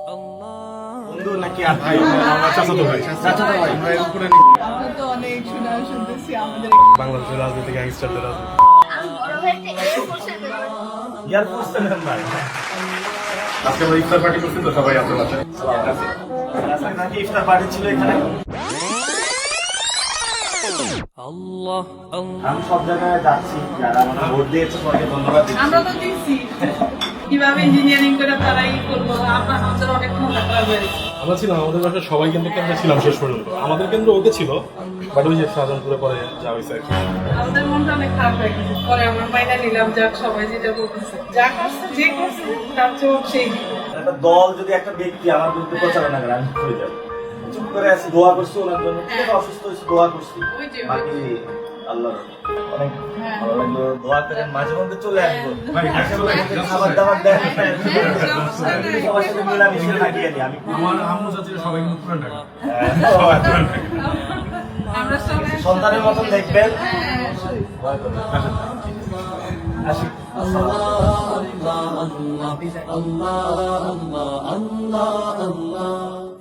বন্ধু নাকি আর ভাই? আমার চাচাতো ভাই। চাচাতো ভাই। আমরা উপরে আমরা তো অনেক শুনতেছি আমাদের বাংলাদেশের রাজনীতি গ্যাংস্টারদের রাজনীতি। আমি বড় ভাইকে এয়ারফোর্সে দেবো। এয়ারফোর্সের মেম্বার। আজকে আমরা ইফতার পার্টি করছি তো সবাই আপনার বাসায়। আজকে নাকি ইফতার পার্টি ছিল এখানে। আমি সব জায়গায় যাচ্ছি, যারা আমাকে ভোট দিয়েছে সবাইকে ধন্যবাদ দিচ্ছি। আমরা তো দিচ্ছি কিভাবে ইঞ্জিনিয়ারিং করে তারাই করবো আমাদের অনেক মজা খারাপ হয়েছে। আমরা ছিলাম, আমাদের বাসায় সবাই কেন্দ্রে কেন্দ্রে ছিলাম শেষ পর্যন্ত। আমাদের কেন্দ্র ওকে ছিল, বাট ওই যে শাহজাহানপুরে পরে যা হয়েছে আর কি। আমাদের মনটা অনেক খারাপ হয়ে গেছে। পরে আমরা মাইনা নিলাম, যাক সবাই যেটা বলতেছে, যা করছে যে করছে তার চেয়ে সেই একটা দল যদি একটা ব্যক্তি আমার বিরুদ্ধে প্রচারণা করে আমি হয়ে যাবো। চুপ করে আছি, দোয়া করছি ওনার জন্য। ঠিক আছে, অসুস্থ হয়েছে, দোয়া করছি। ওই যে, বাকি আল্লাহ অনেক ভালো লাগলো। দোয়া করেন, মাঝে মধ্যে চলে আসবো। খাবার দাবার দেন, সবার সাথে মিলামিশে থাকিয়ে নি। আমি আমার আম্মু চাচিরা সবাই কিন্তু পুরান ঢাকা। সবাই পুরান ঢাকা। আমরা সবাই সন্তানের মতন দেখবেন। হ্যাঁ, দোয়া করবেন। আসি। Allah, Allah, Allah, Allah, Allah, Allah.